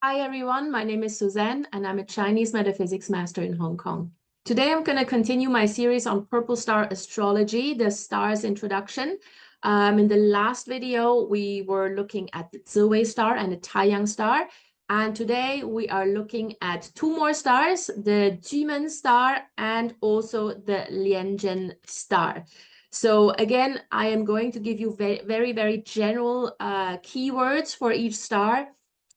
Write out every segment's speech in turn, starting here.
Hi everyone, my name is Suzanne and I'm a Chinese metaphysics master in Hong Kong. Today I'm going to continue my series on purple star astrology, the stars introduction. In the last video, we were looking at the Ziwei star and the Taiyang star. And today we are looking at two more stars, the Jumen star and also the Lian Zhen star. So again, I am going to give you very general keywords for each star.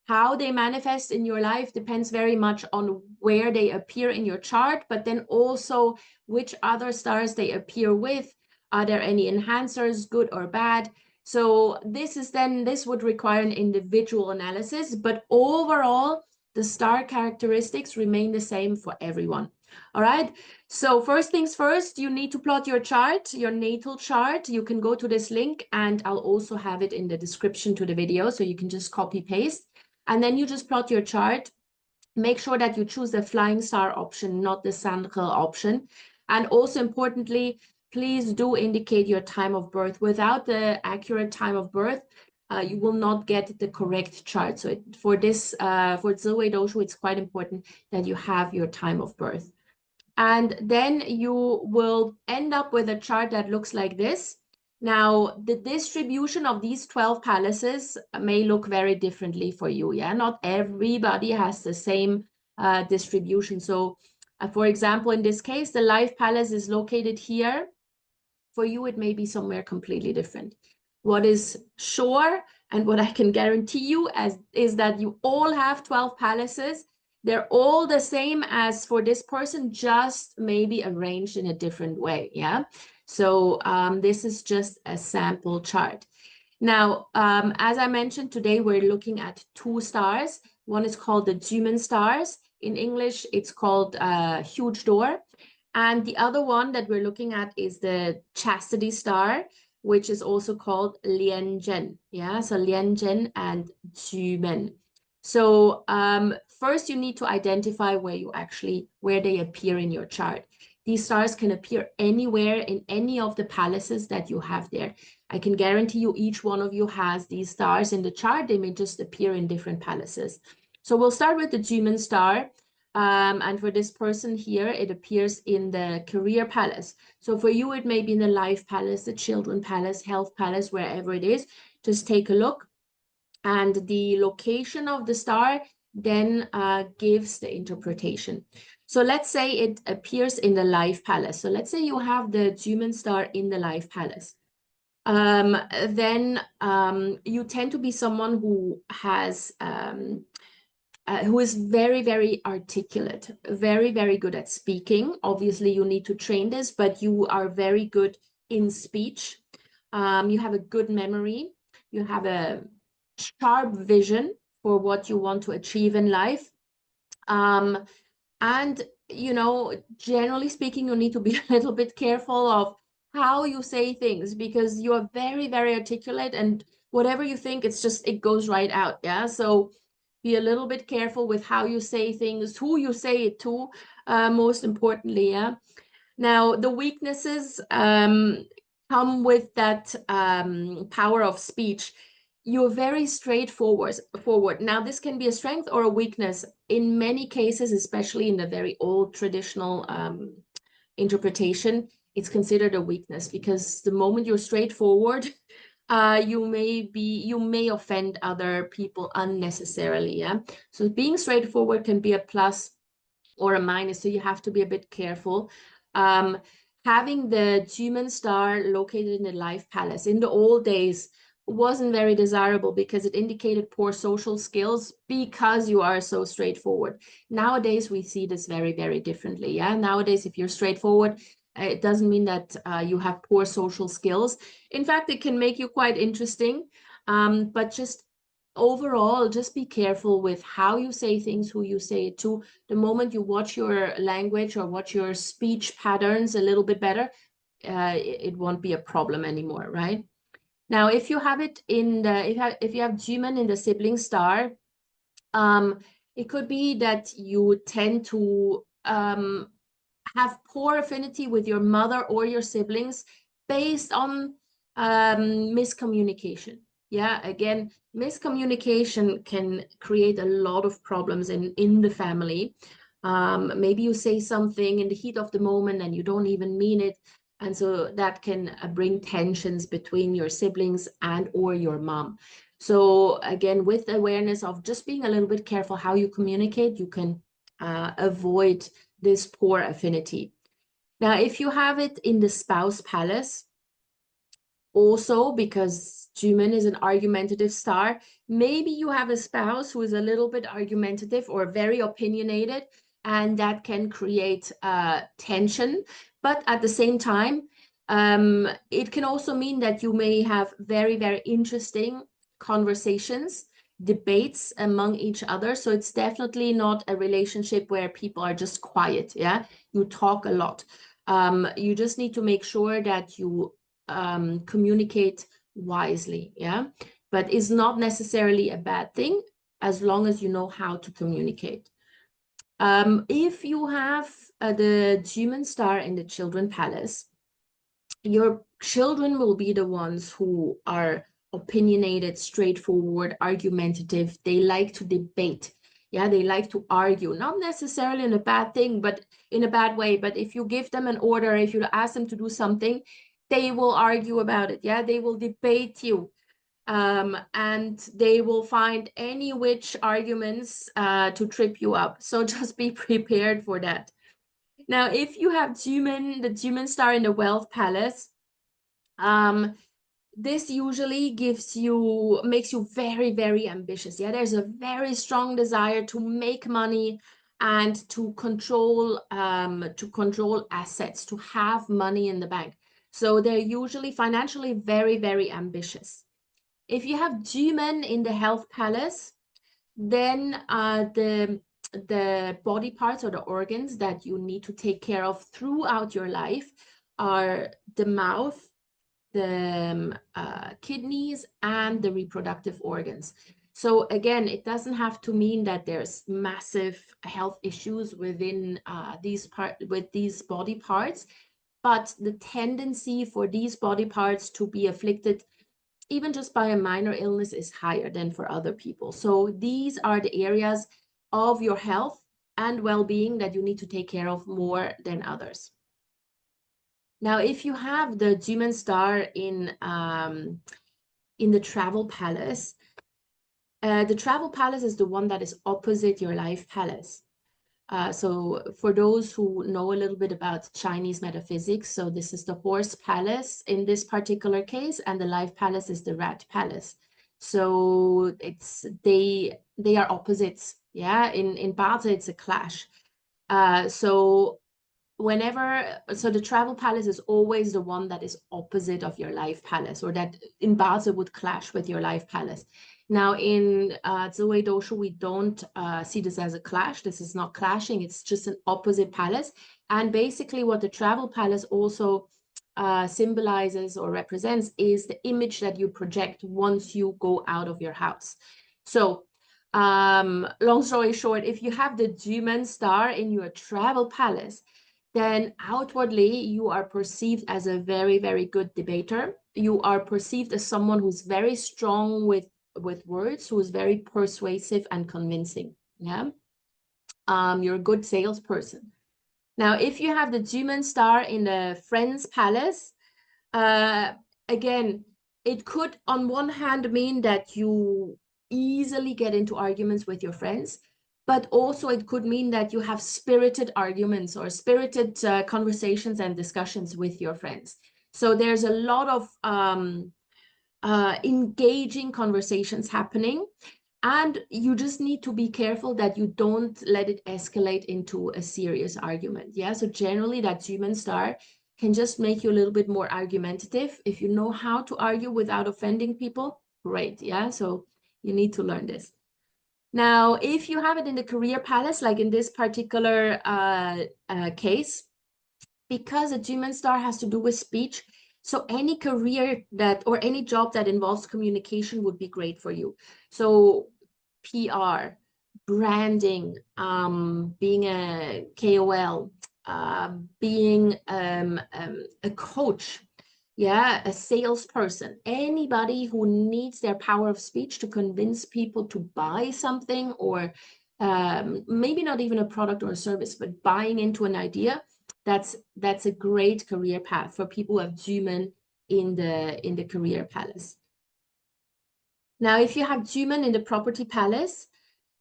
How they manifest in your life depends very much on where they appear in your chart, but then also which other stars they appear with. Are there any enhancers, good or bad? So this would require an individual analysis, but overall, the star characteristics remain the same for everyone. All right. So first things first, you need to plot your chart, your natal chart. You can go to this link and I'll also have it in the description to the video. So you can just copy paste. And then you just plot your chart. Make sure that you choose the flying star option, not the Sandhill option. And also importantly, please do indicate your time of birth. Without the accurate time of birth, you will not get the correct chart. So for Ziwei Doushu, it's quite important that you have your time of birth. And then you will end up with a chart that looks like this. Now, the distribution of these 12 palaces may look very differently for you. Yeah, not everybody has the same distribution. So, for example, in this case, the life palace is located here. For you, it may be somewhere completely different. What is sure and what I can guarantee you is that you all have 12 palaces. They're all the same as for this person, just maybe arranged in a different way. Yeah. So this is just a sample chart. Now, as I mentioned, today we're looking at two stars. One is called the Jumen stars. In English, it's called huge door. And the other one that we're looking at is the chastity star, which is also called Lian Zhen. Yeah, so Lian Zhen and Jumen. So first you need to identify where they appear in your chart. These stars can appear anywhere in any of the palaces that you have there. I can guarantee you each one of you has these stars in the chart. They may just appear in different palaces. So we'll start with the Jumen star. And for this person here, it appears in the career palace. So for you, it may be in the life palace, the children palace, health palace, wherever it is. Just take a look. And the location of the star then gives the interpretation. So let's say it appears in the life palace. So let's say you have the Jumen star in the life palace. Then you tend to be someone who has who is very articulate, very good at speaking. Obviously, you need to train this, but you are very good in speech. You have a good memory. You have a sharp vision for what you want to achieve in life. And, you know, generally speaking, you need to be a little bit careful of how you say things because you are very articulate and whatever you think, it goes right out. Yeah. So be a little bit careful with how you say things, who you say it to, most importantly. Yeah. Now, the weaknesses come with that power of speech. You're very straightforward. Now, this can be a strength or a weakness. In many cases, especially in the very old traditional interpretation, it's considered a weakness because the moment you're straightforward, you may offend other people unnecessarily. Yeah. So being straightforward can be a plus or a minus. So you have to be a bit careful. Having the Jumen star located in the life palace in the old days wasn't very desirable because it indicated poor social skills because you are so straightforward. Nowadays, we see this very differently. Yeah. Nowadays, if you're straightforward, it doesn't mean that you have poor social skills. In fact, it can make you quite interesting. But just overall, just be careful with how you say things, who you say it to. The moment you watch your language or watch your speech patterns a little bit better, it won't be a problem anymore, right? Now, if you have it in if you have Jumen in the sibling star, it could be that you tend to have poor affinity with your mother or your siblings based on miscommunication. Yeah, again, miscommunication can create a lot of problems in the family. Maybe you say something in the heat of the moment and you don't even mean it. And so that can bring tensions between your siblings and or your mom. So again, with awareness of just being a little bit careful how you communicate, you can avoid this poor affinity. Now, if you have it in the spouse palace, also because Jumen is an argumentative star, maybe you have a spouse who is a little bit argumentative or very opinionated, and that can create tension. But at the same time, it can also mean that you may have very, very interesting conversations, debates among each other. So it's definitely not a relationship where people are just quiet. Yeah, you talk a lot. You just need to make sure that you communicate wisely, yeah, but it's not necessarily a bad thing as long as you know how to communicate. If you have the Jumen star in the children palace, your children will be the ones who are opinionated, straightforward, argumentative. They like to debate. Yeah, they like to argue, not necessarily in a bad thing, but in a bad way. But if you give them an order, if you ask them to do something, they will argue about it. Yeah, they will debate you. And they will find any which arguments to trip you up. So just be prepared for that. Now, if you have Jumen, the Jumen star in the wealth palace, this usually makes you very, very ambitious. Yeah, there's a very strong desire to make money and to control assets, to have money in the bank. So they're usually financially very, very ambitious. If you have Jumen in the health palace, then the body parts or the organs that you need to take care of throughout your life are the mouth, the kidneys, and the reproductive organs. So again, it doesn't have to mean that there's massive health issues within these body parts, but the tendency for these body parts to be afflicted even just by a minor illness is higher than for other people. So these are the areas of your health and well-being that you need to take care of more than others. Now, if you have the Jumen star in the travel palace, the travel palace is the one that is opposite your life palace. So for those who know a little bit about Chinese metaphysics, so this is the horse palace in this particular case, and the life palace is the rat palace. So they are opposites. Yeah, in Bazi it's a clash. So the travel palace is always the one that is opposite of your life palace, or that in Bazi would clash with your life palace. Now in Ziwei Doushu, we don't see this as a clash. This is not clashing, it's just an opposite palace. And basically what the travel palace also symbolizes or represents is the image that you project once you go out of your house. So long story short, if you have the Jumen star in your travel palace, then outwardly you are perceived as a very, very good debater. You are perceived as someone who's very strong with words, who is very persuasive and convincing. Yeah, you're a good salesperson. Now, if you have the Jumen star in the friends palace, again, it could on one hand mean that you easily get into arguments with your friends, but also it could mean that you have spirited arguments or spirited conversations and discussions with your friends. So there's a lot of engaging conversations happening, and you just need to be careful that you don't let it escalate into a serious argument. Yeah, so generally that Jumen star can just make you a little bit more argumentative. If you know how to argue without offending people, great. Yeah, so you need to learn this. Now, if you have it in the career palace, like in this particular case, because a Jumen star has to do with speech, so any career that or any job that involves communication would be great for you. So PR, branding, being a KOL, being a coach, yeah, a salesperson, anybody who needs their power of speech to convince people to buy something, or maybe not even a product or a service, but buying into an idea. That's a great career path for people who have Jumen in the career palace. Now, if you have Jumen in the property palace,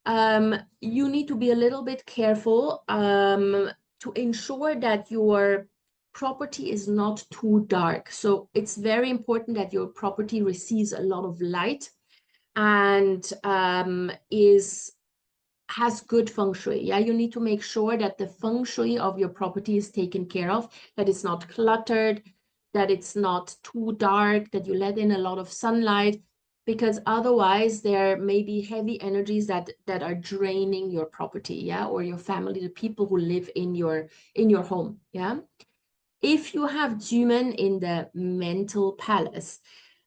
you need to be a little bit careful to ensure that your property is not too dark. So it's very important that your property receives a lot of light and has good feng shui. Yeah, you need to make sure that the feng shui of your property is taken care of, that it's not cluttered, that it's not too dark, that you let in a lot of sunlight, because otherwise there may be heavy energies that are draining your property, yeah, or your family, the people who live in your home, yeah. If you have Jumen in the mental palace,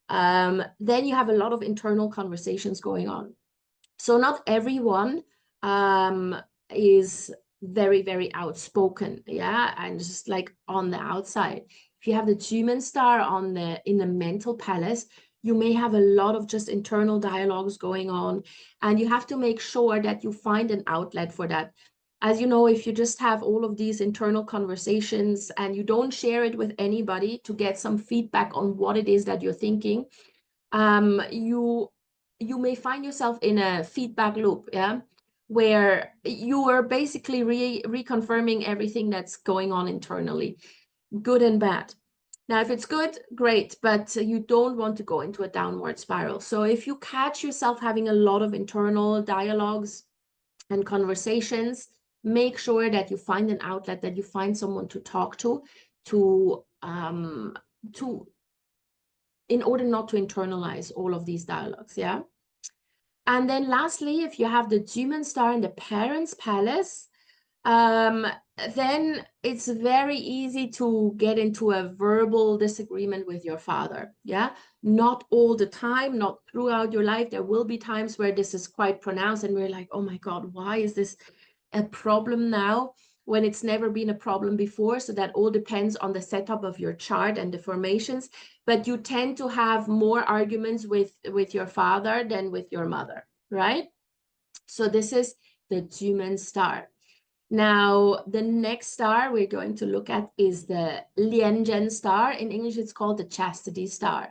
then you have a lot of internal conversations going on. So not everyone is very, very outspoken, yeah, and just like on the outside. If you have the Jumen star in the mental palace, you may have a lot of just internal dialogues going on, and you have to make sure that you find an outlet for that. As you know, if you just have all of these internal conversations and you don't share it with anybody to get some feedback on what it is that you're thinking, you may find yourself in a feedback loop, yeah, where you are basically reconfirming everything that's going on internally, good and bad. Now, if it's good, great, but you don't want to go into a downward spiral. So if you catch yourself having a lot of internal dialogues and conversations, make sure that you find an outlet, that you find someone to talk to in order not to internalize all of these dialogues, yeah? And then lastly, if you have the Jumen star in the parents' palace, then it's very easy to get into a verbal disagreement with your father, yeah? Not all the time, not throughout your life. There will be times where this is quite pronounced and we're like, oh my God, why is this a problem now when it's never been a problem before? So that all depends on the setup of your chart and the formations, but you tend to have more arguments with your father than with your mother, right? So this is the Jumen star. Now, the next star we're going to look at is the Lian Zhen star. In English, it's called the chastity star.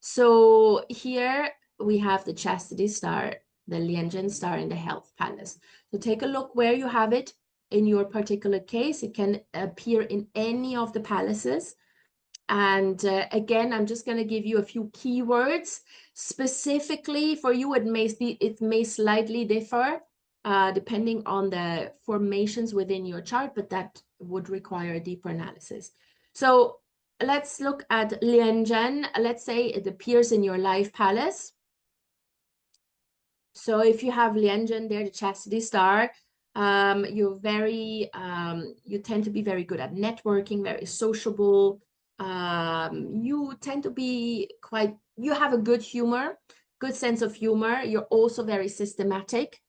So here we have the chastity star, the Lian Zhen star in the health palace. So take a look where you have it in your particular case. It can appear in any of the palaces. And again, I'm just going to give you a few keywords. Specifically for you, it may slightly differ depending on the formations within your chart, but that would require a deeper analysis. So let's look at Lian Zhen. Let's say it appears in your life palace. So if you have Lian Zhen there, the chastity star, you tend to be very good at networking, very sociable. You tend to be you have a good humor, good sense of humor. You're also very systematic.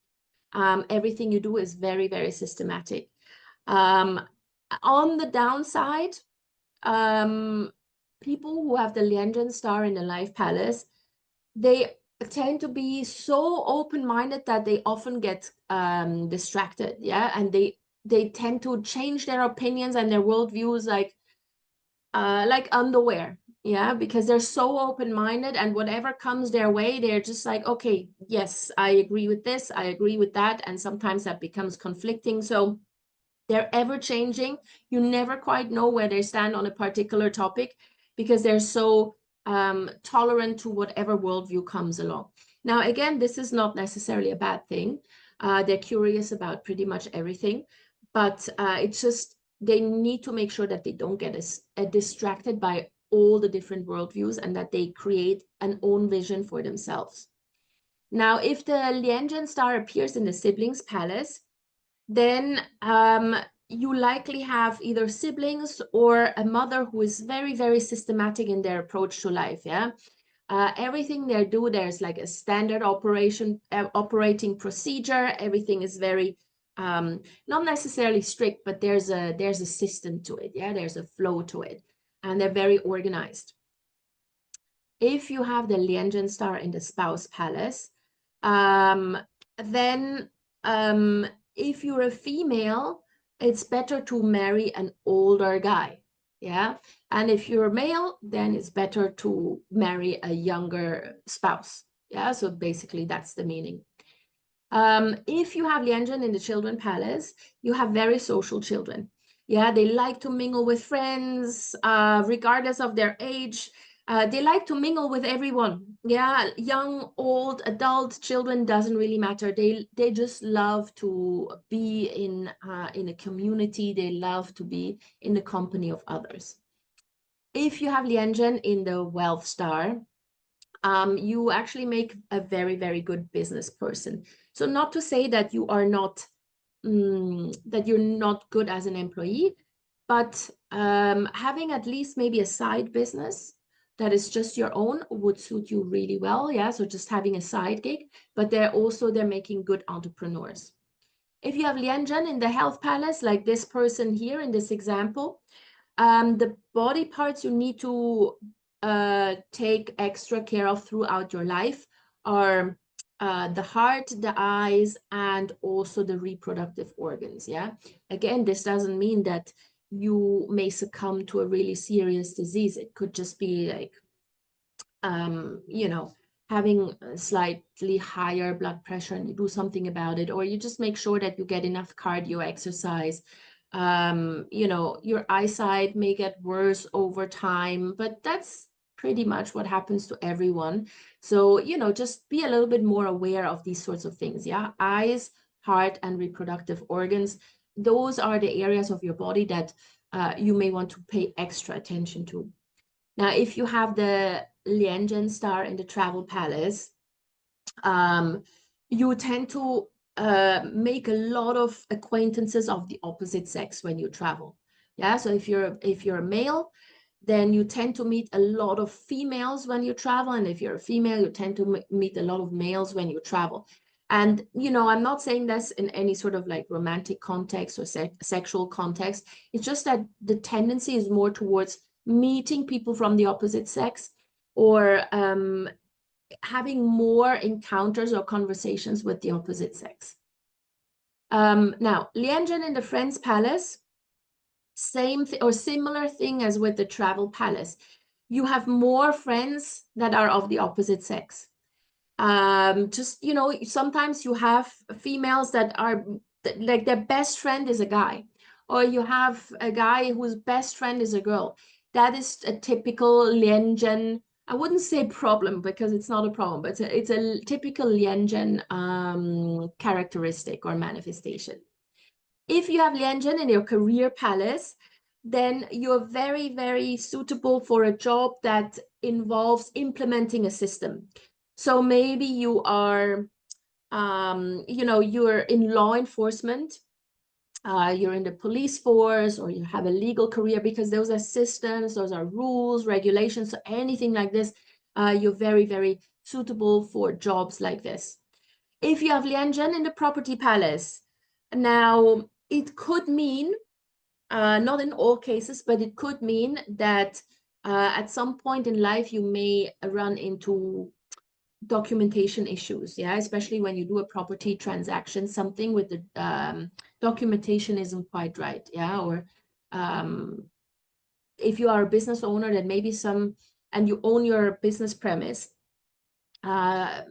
Everything you do is very, very systematic. On the downside, people who have the Lian Zhen star in the life palace, they tend to be so open-minded that they often get distracted, yeah, and they tend to change their opinions and their worldviews like underwear, yeah, because they're so open-minded, and whatever comes their way, they're just like, okay, yes, I agree with this, I agree with that, and sometimes that becomes conflicting. So they're ever changing. You never quite know where they stand on a particular topic because they're so tolerant to whatever worldview comes along. Now, again, this is not necessarily a bad thing. They're curious about pretty much everything, but it's just they need to make sure that they don't get distracted by all the different worldviews and that they create an own vision for themselves. Now, if the Lian Zhen star appears in the siblings palace, then you likely have either siblings or a mother who is very, very systematic in their approach to life, yeah? Everything they do, there's like a standard operating procedure. Everything is very, not necessarily strict, but there's a system to it, yeah? There's a flow to it, and they're very organized. if you have the Lian Zhen star in the spouse palace, then if you're a female, it's better to marry an older guy. Yeah. And if you're a male, then it's better to marry a younger spouse. Yeah. So basically, that's the meaning. If you have Lian Zhen in the children palace, you have very social children. Yeah, they like to mingle with friends, regardless of their age. They like to mingle with everyone. Yeah, young, old, adult, children, doesn't really matter. They just love to be in a community. They love to be in the company of others. If you have Lian Zhen in the wealth star, you actually make a very, very good business person. So not to say that you are not that you're not good as an employee, but having at least maybe a side business that is just your own would suit you really well. Yeah, so just having a side gig, but they're making good entrepreneurs. If you have Lian Zhen in the health palace, like this person here in this example, the body parts you need to take extra care of throughout your life are the heart, the eyes, and also the reproductive organs. Yeah. Again, this doesn't mean that you may succumb to a really serious disease. It could just be like, having a slightly higher blood pressure and you do something about it, or you just make sure that you get enough cardio exercise. Your eyesight may get worse over time, but that's pretty much what happens to everyone. So, just be a little bit more aware of these sorts of things. Yeah. Eyes, heart, and reproductive organs. Those are the areas of your body that you may want to pay extra attention to. Now, if you have the Lian Zhen star in the travel palace, you tend to make a lot of acquaintances of the opposite sex when you travel. Yeah, so if you're a male, then you tend to meet a lot of females when you travel, and if you're a female, you tend to meet a lot of males when you travel. And I'm not saying this in any sort of like romantic context or sexual context. It's just that the tendency is more towards meeting people from the opposite sex, or having more encounters or conversations with the opposite sex. Now, Lian Zhen in the Friends Palace, same or similar thing as with the Travel Palace. You have more friends that are of the opposite sex. Sometimes you have females that are like their best friend is a guy, or you have a guy whose best friend is a girl. That is a typical Lian Zhen. I wouldn't say problem because it's not a problem, but it's a typical Lian Zhen characteristic or manifestation. If you have Lian Zhen in your career palace, then you're very, very suitable for a job that involves implementing a system. So maybe you are, you're in law enforcement, you're in the police force, or you have a legal career, because those are systems, those are rules, regulations, so anything like this, you're very, very suitable for jobs like this. If you have Lian Zhen in the property palace, now it could mean, not in all cases, but it could mean that at some point in life, you may run into documentation issues, yeah, especially when you do a property transaction, something with the documentation isn't quite right, yeah, or if you are a business owner, then maybe and you own your business premise,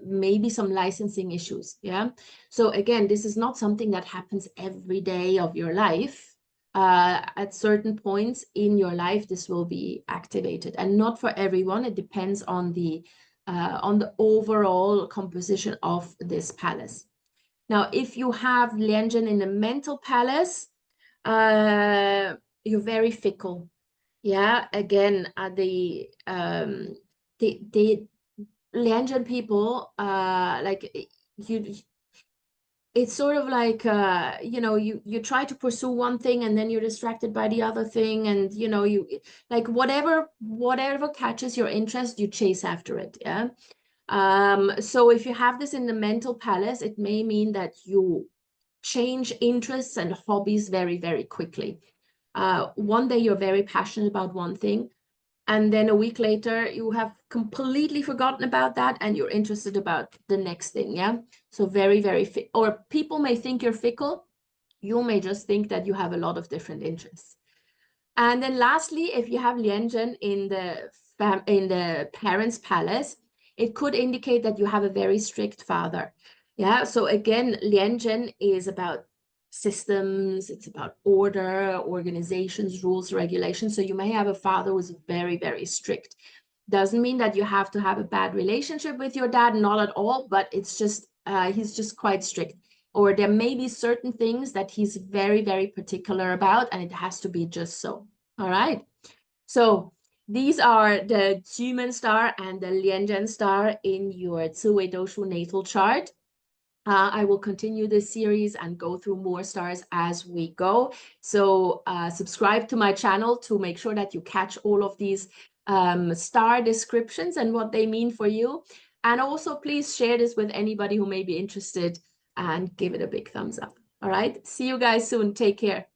maybe some licensing issues, yeah. So again, this is not something that happens every day of your life. At certain points in your life, this will be activated, and not for everyone. It depends on the overall composition of this palace. Now, if you have Lian Zhen in the mental palace, you're very fickle. Yeah, again, the Lian Zhen people, it's sort of like, you try to pursue one thing and then you're distracted by the other thing. And, you like whatever catches your interest, you chase after it. Yeah. So if you have this in the mental palace, it may mean that you change interests and hobbies very, very quickly. One day you're very passionate about one thing. and then a week later you have completely forgotten about that and you're interested about the next thing. Yeah, so very, very or people may think you're fickle. You may just think that you have a lot of different interests. And then lastly, if you have Lian Zhen in the parents' palace, it could indicate that you have a very strict father. Yeah, so again, Lian Zhen is about systems, it's about order, organizations, rules, regulations. So you may have a father who's very, very strict. Doesn't mean that you have to have a bad relationship with your dad, not at all, but it's just he's just quite strict. Or there may be certain things that he's very, very particular about, and it has to be just so. All right. So these are the Jumen star and the Lian Zhen star in your Ziwei Doushu natal chart. I will continue this series and go through more stars as we go. So subscribe to my channel to make sure that you catch all of these star descriptions and what they mean for you. And also, please share this with anybody who may be interested and give it a big thumbs up. All right. See you guys soon. Take care.